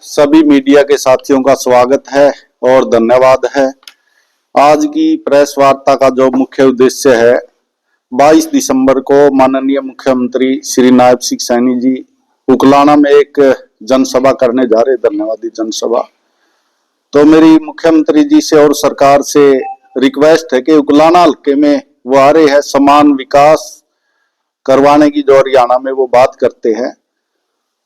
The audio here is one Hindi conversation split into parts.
सभी मीडिया के साथियों का स्वागत है और धन्यवाद है। आज की प्रेस वार्ता का जो मुख्य उद्देश्य है, 22 दिसंबर को माननीय मुख्यमंत्री श्री नायब सिंह सैनी जी उकलाना में एक जनसभा करने जा रहे, धन्यवादी जनसभा। तो मेरी मुख्यमंत्री जी से और सरकार से रिक्वेस्ट है कि उकलाना हल्के में वो आ रहे हैं, समान विकास करवाने की जो हरियाणा में वो बात करते हैं,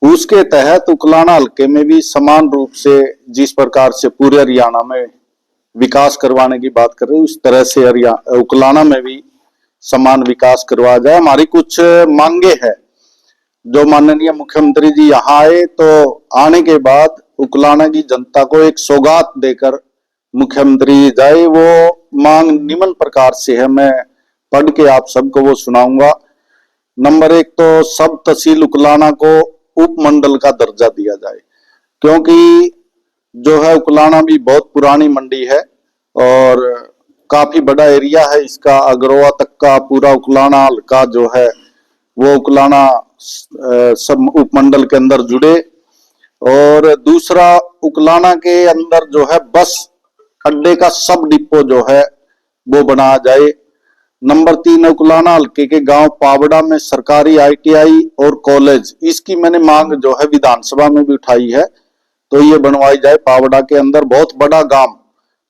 उसके तहत उकलाना हल्के में भी समान रूप से जिस प्रकार से पूरे हरियाणा में विकास करवाने की बात कर रहे हैं, उस तरह से उकलाना में भी समान विकास करवाया जाए। हमारी कुछ मांगे हैं जो माननीय मुख्यमंत्री जी यहाँ आए तो आने के बाद उकलाना की जनता को एक सौगात देकर मुख्यमंत्री जाए। वो मांग निम्न प्रकार से है, मैं पढ़ के आप सबको वो सुनाऊंगा। नंबर 1 तो सब तहसील उकलाना को उपमंडल का दर्जा दिया जाए, क्योंकि जो है उकलाना भी बहुत पुरानी मंडी है और काफी बड़ा एरिया है इसका। अग्रोहा तक का पूरा उकलाना हल्का जो है वो उकलाना सब उपमंडल के अंदर जुड़े। और दूसरा, उकलाना के अंदर जो है बस अड्डे का सब डिपो जो है वो बनाया जाए। नंबर 3, उकलाना हल्के के गांव पावड़ा में सरकारी ITI और कॉलेज, इसकी मैंने मांग जो है विधानसभा में भी उठाई है, तो ये बनवाई जाए। पावड़ा के अंदर बहुत बड़ा गांव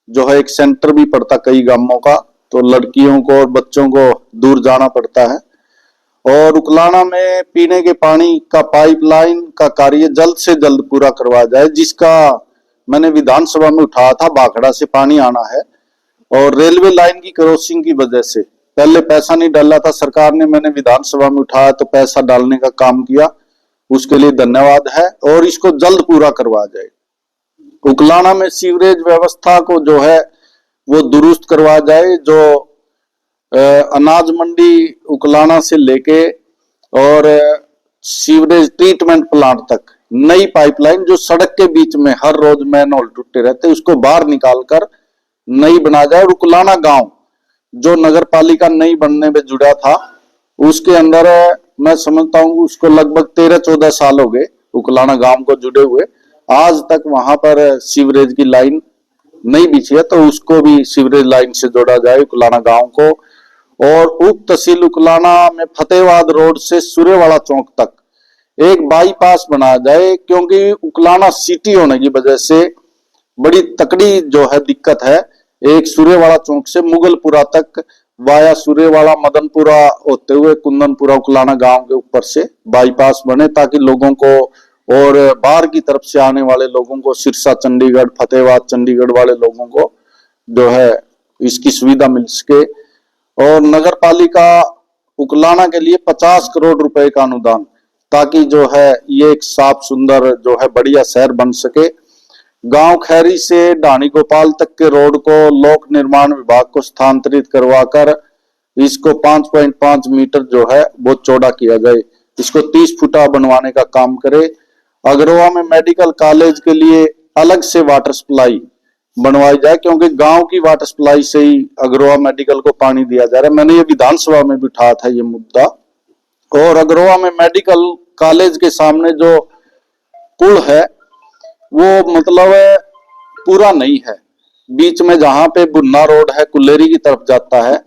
जो है, एक सेंटर भी पड़ता कई गांवों का, तो लड़कियों को और बच्चों को दूर जाना पड़ता है। और उकलाना में पीने के पानी का पाइपलाइन का कार्य जल्द से जल्द पूरा करवाया जाए, जिसका मैंने विधानसभा में उठाया था। भाखड़ा से पानी आना है और रेलवे लाइन की क्रॉसिंग की वजह से पहले पैसा नहीं डाला था सरकार ने, मैंने विधानसभा में उठाया तो पैसा डालने का काम किया, उसके लिए धन्यवाद है। और इसको जल्द पूरा करवाया जाए। उकलाना में सीवरेज व्यवस्था को जो है वो दुरुस्त करवाया जाए। जो अनाज मंडी उकलाना से लेके और सीवरेज ट्रीटमेंट प्लांट तक नई पाइपलाइन, जो सड़क के बीच में हर रोज मैनहोल टूटे रहते, उसको बाहर निकालकर नई बना जाए। और उकलाना गांव जो नगर पालिका नई बनने में जुड़ा था, उसके अंदर मैं समझता हूँ उसको लगभग 13-14 साल हो गए उकलाना गांव को जुड़े हुए, आज तक वहां पर सीवरेज की लाइन नहीं बिछी है, तो उसको भी सीवरेज लाइन से जोड़ा जाए उकलाना गांव को। और उप तहसील उकलाना में फतेहबाद रोड से सूर्यवाड़ा चौक तक एक बाईपास बनाया जाए, क्योंकि उकलाना सिटी होने की वजह से बड़ी तकड़ी जो है दिक्कत है। एक सूर्यवाड़ा चौक से मुगलपुरा तक वाया सूर्यवाड़ा मदनपुरा होते हुए कुंदनपुरा उकलाना गांव के ऊपर से बाईपास बने, ताकि लोगों को और बाहर की तरफ से आने वाले लोगों को, सिरसा चंडीगढ़, फतेहबाद चंडीगढ़ वाले लोगों को जो है इसकी सुविधा मिल सके। और नगर पालिका उकलाना के लिए 50 करोड़ रुपए का अनुदान, ताकि जो है ये एक साफ सुंदर जो है बढ़िया शहर बन सके। गांव खैरी से ढाणी गोपाल तक के रोड को लोक निर्माण विभाग को स्थानांतरित करवाकर इसको 5.5 मीटर जो है वो चौड़ा किया जाए, इसको 30 फुटा बनवाने का काम करे। अग्रोहा में मेडिकल कॉलेज के लिए अलग से वाटर सप्लाई बनवाई जाए, क्योंकि गांव की वाटर सप्लाई से ही अग्रोहा मेडिकल को पानी दिया जा रहा है। मैंने ये विधानसभा में भी उठाया था ये मुद्दा। और अग्रोहा में मेडिकल कॉलेज के सामने जो पुल है वो मतलब पूरा नहीं है, बीच में जहां पे बुन्ना रोड है कुल्लेरी की तरफ जाता है,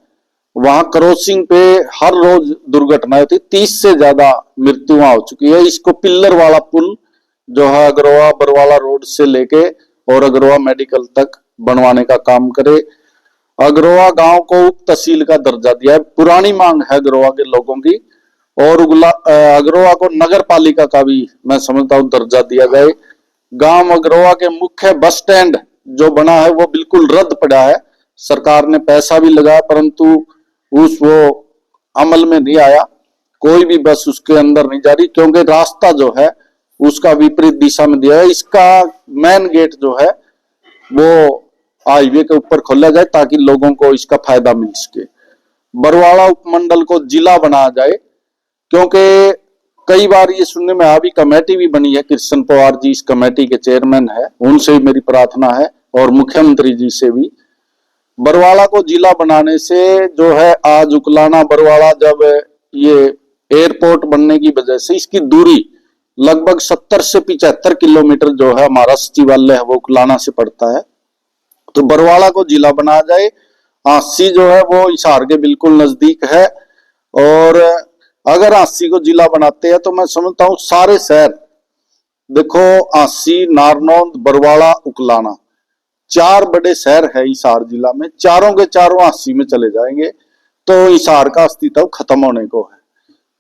वहां क्रॉसिंग पे हर रोज दुर्घटना होती, 30 से ज्यादा मृत्युआं हो चुकी है। इसको पिल्लर वाला पुल जो है अग्रोहा बरवाला रोड से लेके और अग्रोहा मेडिकल तक बनवाने का काम करे। अग्रोहा गांव को उप तहसील का दर्जा दिया है, पुरानी मांग है अग्रोहा के लोगों की। और अग्रोहा को नगर पालिका का भी मैं समझता हूँ दर्जा दिया जाए। गांव अग्रोहा के मुख्य बस स्टैंड जो बना है वो बिल्कुल रद्द पड़ा है, सरकार ने पैसा भी लगाया परंतु वो अमल में नहीं आया, कोई भी बस उसके अंदर नहीं जा रही, क्योंकि रास्ता जो है उसका विपरीत दिशा में दिया है। इसका मेन गेट जो है वो हाईवे के ऊपर खोला जाए ताकि लोगों को इसका फायदा मिल सके। बरवाड़ा उपमंडल को जिला बनाया जाए, क्योंकि कई बार ये सुनने में अभी कमेटी भी बनी है, कृष्ण पवार जी इस कमेटी के चेयरमैन है, उनसे भी मेरी प्रार्थना है और मुख्यमंत्री जी से भी। बरवाड़ा को जिला बनाने से जो है आज उकलाना बरवाड़ा, जब ये एयरपोर्ट बनने की वजह से इसकी दूरी लगभग 70 से 75 किलोमीटर जो है हमारा सचिवालय है वो उकलाना से पड़ता है। तो बरवाड़ा को जिला बनाया जाए। आंसी जो है वो हिसार के बिल्कुल नजदीक है, और अगर आंसी को जिला बनाते हैं तो मैं समझता हूँ सारे शहर, देखो आंसी, नारनौंद, बरवाड़ा, उकलाना, 4 बड़े शहर है हिसार जिला में, चारों के चारों आंसी में चले जाएंगे तो हिसार का अस्तित्व खत्म होने को है।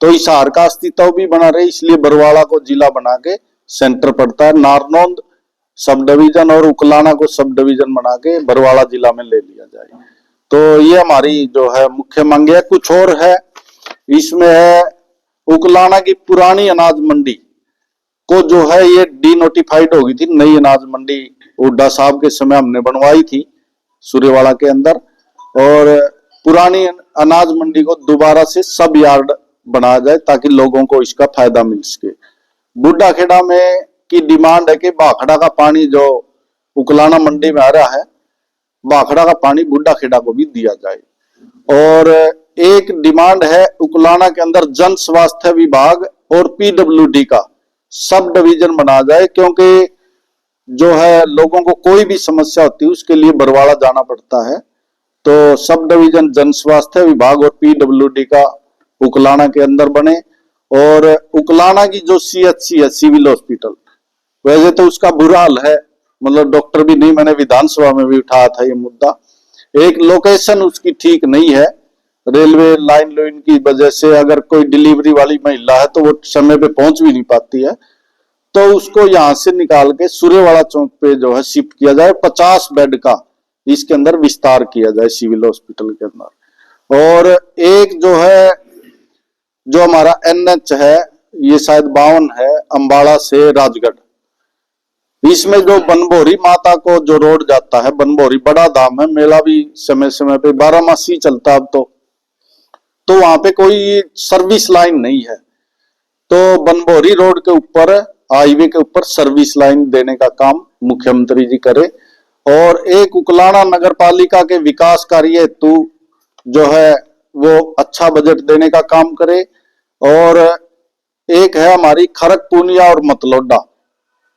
तो हिसार का अस्तित्व भी बना रहे, इसलिए बरवाड़ा को जिला बना के सेंटर पड़ता है, नारनौंद सब डिवीजन और उकलाना को सब डिवीजन बना के बरवाड़ा जिला में ले लिया जाए। तो ये हमारी जो है मुख्य मांग है। कुछ और है, इसमें है उकलाना की पुरानी अनाज मंडी को जो है ये डीनोटिफाइड हो गई थी। नई अनाज मंडी हुड्डा साहब के समय हमने बनवाई थी सूर्यवाड़ा के अंदर, और पुरानी अनाज मंडी को दोबारा से सब यार्ड बनाया जाए ताकि लोगों को इसका फायदा मिल सके। बुड्ढा खेड़ा में की डिमांड है कि भाखड़ा का पानी जो उकलाना मंडी में आ रहा है, भाखड़ा का पानी बुड्ढा खेड़ा को भी दिया जाए। और एक डिमांड है उकलाना के अंदर जन स्वास्थ्य विभाग और पीडब्ल्यूडी का सब डिवीजन बनाया जाए, क्योंकि जो है लोगों को कोई भी समस्या होती है उसके लिए बरवाड़ा जाना पड़ता है। तो सब डिवीजन जन स्वास्थ्य विभाग और पीडब्ल्यूडी का उकलाना के अंदर बने। और उकलाना की जो सीएचसी है, सिविल हॉस्पिटल, वैसे तो उसका बुरा हाल है, मतलब डॉक्टर भी नहीं, मैंने विधानसभा में भी उठाया था ये मुद्दा। एक लोकेशन उसकी ठीक नहीं है, रेलवे लाइन लोइन की वजह से अगर कोई डिलीवरी वाली महिला है तो वो समय पे पहुंच भी नहीं पाती है, तो उसको यहाँ से निकाल के सूर्यवाड़ा चौक पे जो है शिफ्ट किया जाए, 50 बेड का इसके अंदर विस्तार किया जाए सिविल हॉस्पिटल के अंदर। और एक जो है जो हमारा एनएच है, ये शायद 52 है, अंबाला से राजगढ़, इसमें जो बनभोरी माता को जो रोड जाता है, बनभोरी बड़ा धाम है, मेला भी समय समय पे 12 मासी चलता है अब तो वहां पे कोई सर्विस लाइन नहीं है। तो बनभोरी रोड के ऊपर, हाईवे के ऊपर सर्विस लाइन देने का काम मुख्यमंत्री जी करे। और एक उकलाना नगर पालिका के विकास कार्य हेतु जो है वो अच्छा बजट देने का काम करे। और एक है हमारी खरकपुनिया और मतलोडा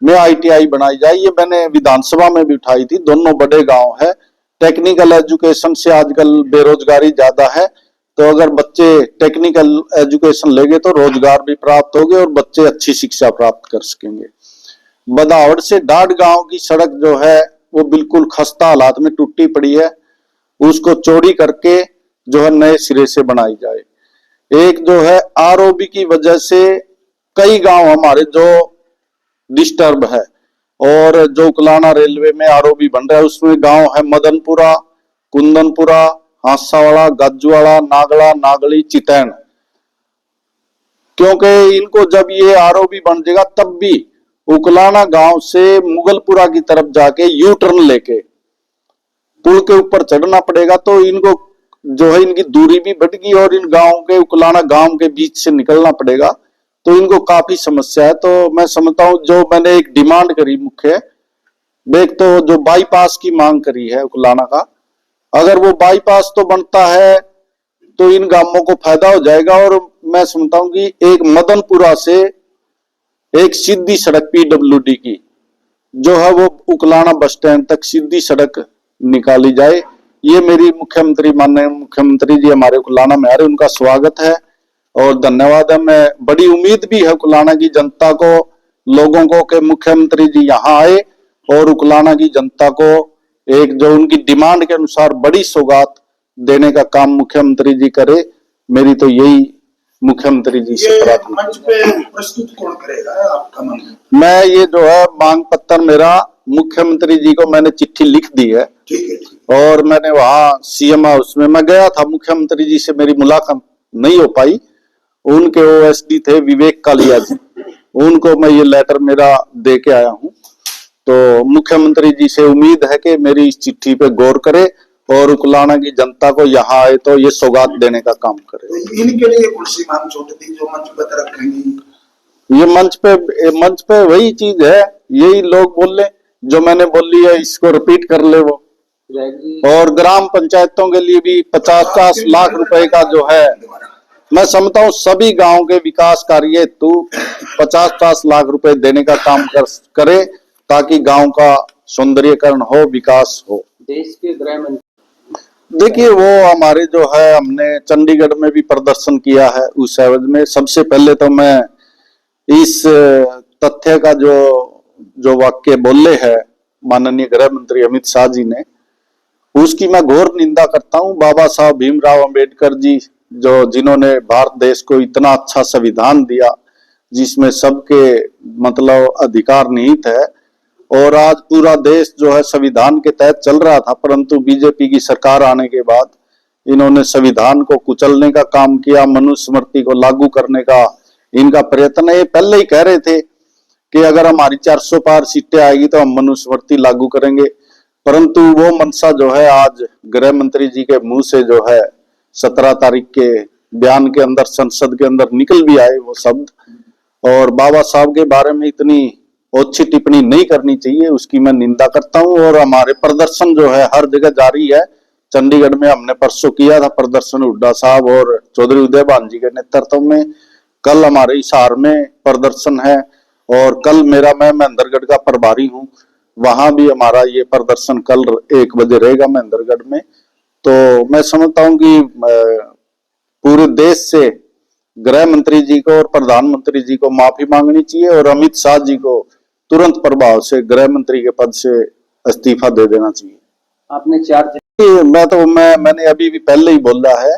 में आईटीआई बनाई जाए, ये मैंने विधानसभा में भी उठाई थी। दोनों बड़े गांव है, टेक्निकल एजुकेशन से आजकल बेरोजगारी ज्यादा है, तो अगर बच्चे टेक्निकल एजुकेशन लेंगे तो रोजगार भी प्राप्त होगे और बच्चे अच्छी शिक्षा प्राप्त कर सकेंगे। बदावड़ से डाड गांव की सड़क जो है वो बिल्कुल खस्ता हालात में टूटी पड़ी है, उसको चौड़ी करके जो है नए सिरे से बनाई जाए। एक जो है आरओबी की वजह से कई गांव हमारे जो डिस्टर्ब है, और जो उकलाना रेलवे में आरओबी बन रहा है उसमें गांव है मदनपुरा, कुंदनपुरा, हांसावाड़ा, गज्जवाड़ा, नागड़ा, नागली, चितैन, क्योंकि इनको जब ये आरओबी बन जाएगा तब भी उकलाना गांव से मुगलपुरा की तरफ जाके यू टर्न लेके पुल के ऊपर चढ़ना पड़ेगा, तो इनको जो है इनकी दूरी भी बढ़ेगी और इन गांव के उकलाना गांव के बीच से निकलना पड़ेगा, तो इनको काफी समस्या है। तो मैं समझता हूं जो मैंने एक डिमांड करी मुख्य, एक तो जो बाईपास की मांग करी है उकलाना का, अगर वो बाईपास तो बनता है तो इन गांवों को फायदा हो जाएगा। और मैं समझता हूं कि एक मदनपुरा से एक सीधी सड़क पीडब्ल्यूडी की जो है वो उकलाना बस स्टैंड तक सीधी सड़क निकाली जाए। ये मेरी मुख्यमंत्री, माननीय मुख्यमंत्री जी हमारे उकलाना में आ रहे, उनका स्वागत है और धन्यवाद है। मैं बड़ी उम्मीद भी है उकलाना की जनता को, लोगों को, कि मुख्यमंत्री जी यहाँ आए और उकलाना की जनता को एक जो उनकी डिमांड के अनुसार बड़ी सौगात देने का काम मुख्यमंत्री जी करे। मेरी तो यही मुख्यमंत्री जी से प्रार्थना। मंच पे प्रस्तुत कौन करेगा आपका मन? मैं ये जो है मांग पत्र मेरा मुख्यमंत्री जी को मैंने चिट्ठी लिख दी है, ठीक है। और मैंने वहां सीएम हाउस में मैं गया था, मुख्यमंत्री जी से मेरी मुलाकात नहीं हो पाई। उनके ओएसडी थे विवेक कालिया जी, उनको मैं ये लेटर मेरा दे के आया हूँ। तो मुख्यमंत्री जी से उम्मीद है कि मेरी इस चिट्ठी पे गौर करे और उकलाना की जनता को यहाँ आए तो ये सौगात देने का काम करे। तो इनके लिए कौन सी मांग छोटी जो मंच पर रखेंगे? ये मंच पे वही चीज है, यही लोग बोल ले जो मैंने बोली है, इसको रिपीट कर ले वो। और ग्राम पंचायतों के लिए भी 50 लाख रुपए का जो है मैं समझता हूँ सभी गांव के विकास कार्य हेतु 50-50 लाख रुपए देने का काम करे, ताकि गांव का सौंदर्यीकरण हो, विकास हो। देश के गृह मंत्री देखिए, वो हमारे जो है, हमने चंडीगढ़ में भी प्रदर्शन किया है उस एवज में। सबसे पहले तो मैं इस तथ्य का जो वाक्य बोले है माननीय गृह मंत्री अमित शाह जी ने, उसकी मैं घोर निंदा करता हूं। बाबा साहब भीमराव अंबेडकर जी, जिन्होंने भारत देश को इतना अच्छा संविधान दिया जिसमें सबके मतलब अधिकार निहित है, और आज पूरा देश जो है संविधान के तहत चल रहा था, परंतु बीजेपी की सरकार आने के बाद इन्होंने संविधान को कुचलने का काम किया, मनुस्मृति को लागू करने का इनका प्रयत्न है। ये पहले ही कह रहे थे कि अगर हमारी 400 पार सीटें आएगी तो हम मनुस्मृति लागू करेंगे, परंतु वो मनसा जो है आज गृह मंत्री जी के मुंह से जो है 17 तारीख के बयान के अंदर, संसद के अंदर निकल भी आए वो शब्द। और बाबा साहब के बारे में इतनी ओछी टिप्पणी नहीं करनी चाहिए, उसकी मैं निंदा करता हूं। और हमारे प्रदर्शन जो है हर जगह जारी है। चंडीगढ़ में हमने परसों किया था प्रदर्शन, हुड्डा साहब और चौधरी उदयभान जी के नेतृत्व में। कल हमारे हिसार में प्रदर्शन है, और कल मैं महेंद्रगढ़ का प्रभारी हूं, वहां भी हमारा ये प्रदर्शन कल 1 बजे रहेगा महेंद्रगढ़ में। तो मैं समझता हूं कि पूरे देश से गृह मंत्री जी को और प्रधानमंत्री जी को माफी मांगनी चाहिए, और अमित शाह जी को तुरंत प्रभाव से गृह मंत्री के पद से इस्तीफा दे देना चाहिए। आपने 4 मैंने अभी भी पहले ही बोला है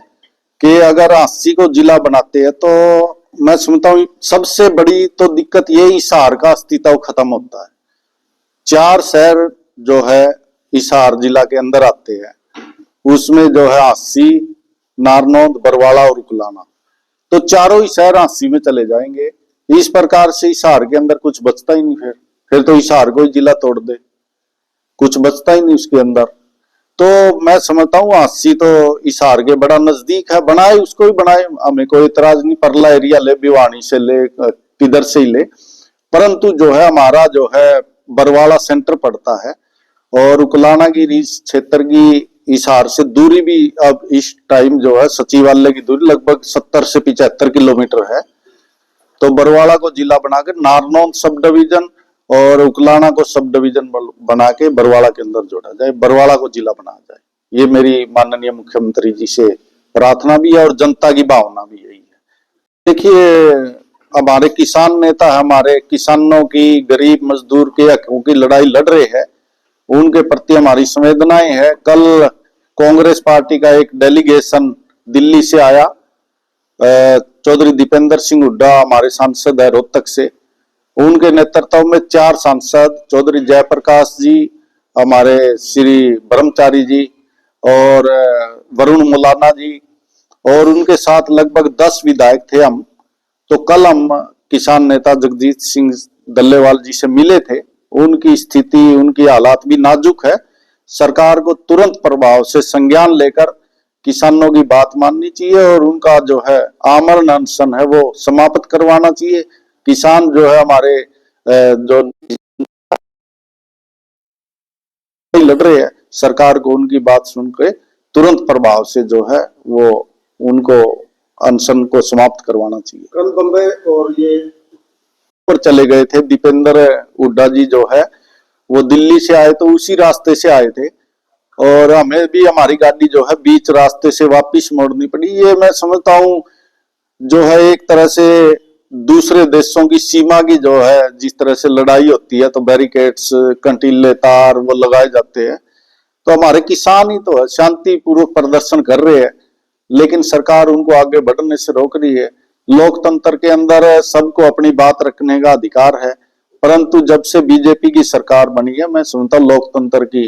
कि अगर 80 को जिला बनाते हैं तो मैं समझता हूँ सबसे बड़ी तो दिक्कत ये हिसार का अस्तित्व खत्म होता है। 4 शहर जो है हिसार जिला के अंदर आते हैं, उसमें जो है 80, नारनौंद, बरवाड़ा और उकलाना, तो चारों ही शहर 80 में चले जाएंगे। इस प्रकार से हिसार के अंदर कुछ बचता ही नहीं। फिर तो हिसार को ही जिला तोड़ दे, कुछ बचता ही नहीं उसके अंदर। तो मैं समझता हूँ 80 तो हिसार के बड़ा नजदीक है, बनाए उसको ही बनाए, हमें कोई इतराज नहीं। परला एरिया ले, भिवानी से ले, किधर से ही ले, परंतु जो है हमारा जो है बरवाड़ा सेंटर पड़ता है, और उकलाना की क्षेत्र की हिसार से दूरी भी अब इस टाइम जो है सचिवालय की दूरी लगभग 70 से 75 किलोमीटर है। तो बरवाड़ा को जिला बनाकर नारनौंद सब डिवीजन और उकलाना को सब डिवीजन बना के बरवाड़ा के अंदर जोड़ा जाए, बरवाड़ा को जिला बनाया जाए। ये मेरी माननीय मुख्यमंत्री जी से प्रार्थना भी है और जनता की भावना भी यही है। देखिए, हमारे किसान नेता हमारे किसानों की, गरीब मजदूर के हकों की लड़ाई लड़ रहे हैं, उनके प्रति हमारी संवेदनाएं हैं। कल कांग्रेस पार्टी का एक डेलीगेशन दिल्ली से आया, चौधरी दीपेंद्र सिंह हुड्डा हमारे सांसद है रोहतक से, उनके नेतृत्व में 4 सांसद, चौधरी जयप्रकाश जी, हमारे श्री ब्रह्मचारी जी और वरुण मौलाना जी, और उनके साथ लगभग 10 विधायक थे हम। तो कल हम किसान नेता जगजीत सिंह डल्लेवाल जी से मिले थे। उनकी स्थिति, उनकी हालात भी नाजुक है। सरकार को तुरंत प्रभाव से संज्ञान लेकर किसानों की बात माननी चाहिए, और उनका जो है आमरण अनशन है वो समाप्त करवाना चाहिए। किसान जो है हमारे जो लड़ रहे हैं, सरकार को उनकी बात सुनकर तुरंत प्रभाव से जो है वो उनको अनशन को समाप्त करवाना चाहिए। कल बम्बई और ये पर चले गए थे दीपेंद्र हुड्डा जी जो है, वो दिल्ली से आए तो उसी रास्ते से आए थे, और हमें भी हमारी गाड़ी जो है बीच रास्ते से वापस मोड़नी पड़ी। ये मैं समझता हूँ जो है एक तरह से दूसरे देशों की सीमा की जो है, जिस तरह से लड़ाई होती है तो बैरिकेड्स, कंटीले तार वो लगाए जाते हैं, तो हमारे किसान ही तो है शांतिपूर्वक प्रदर्शन कर रहे हैं, लेकिन सरकार उनको आगे बढ़ने से रोक रही है। लोकतंत्र के अंदर सबको अपनी बात रखने का अधिकार है, परंतु जब से बीजेपी की सरकार बनी है, मैं सुनता हूँ लोकतंत्र की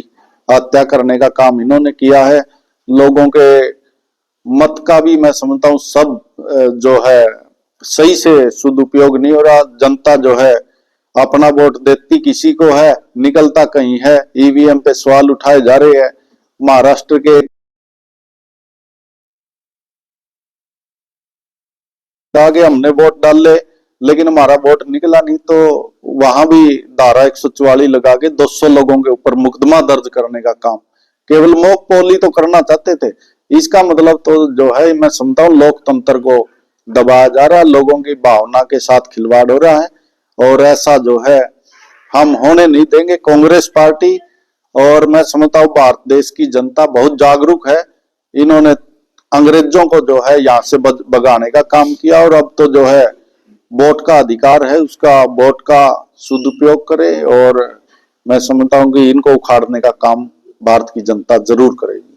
हत्या करने का काम इन्होंने किया है। लोगों के मत का भी मैं समझता हूँ सब जो है सही से सदुपयोग नहीं हो रहा। जनता जो है अपना वोट देती किसी को है, निकलता कहीं है। ईवीएम पे सवाल उठाए जा रहे हैं। महाराष्ट्र के आगे हमने वोट डाले, लेकिन हमारा वोट निकला नहीं, तो वहां भी धारा 144 लगा के 200 लोगों के ऊपर मुकदमा दर्ज करने का काम, केवल मोक पोली तो करना चाहते थे, इसका मतलब तो जो है मैं समझता हूँ लोकतंत्र को दबाया जा रहा है, लोगों की भावना के साथ खिलवाड़ हो रहा है और ऐसा जो है हम होने नहीं देंगे। कांग्रेस पार्टी और मैं समझता हूँ भारत देश की जनता बहुत जागरूक है। इन्होंने अंग्रेजों को जो है यहाँ से भगाने का काम किया और अब तो जो है वोट का अधिकार है, उसका वोट का सदुपयोग करे और मैं समझता हूँ कि इनको उखाड़ने का काम भारत की जनता जरूर करेगी।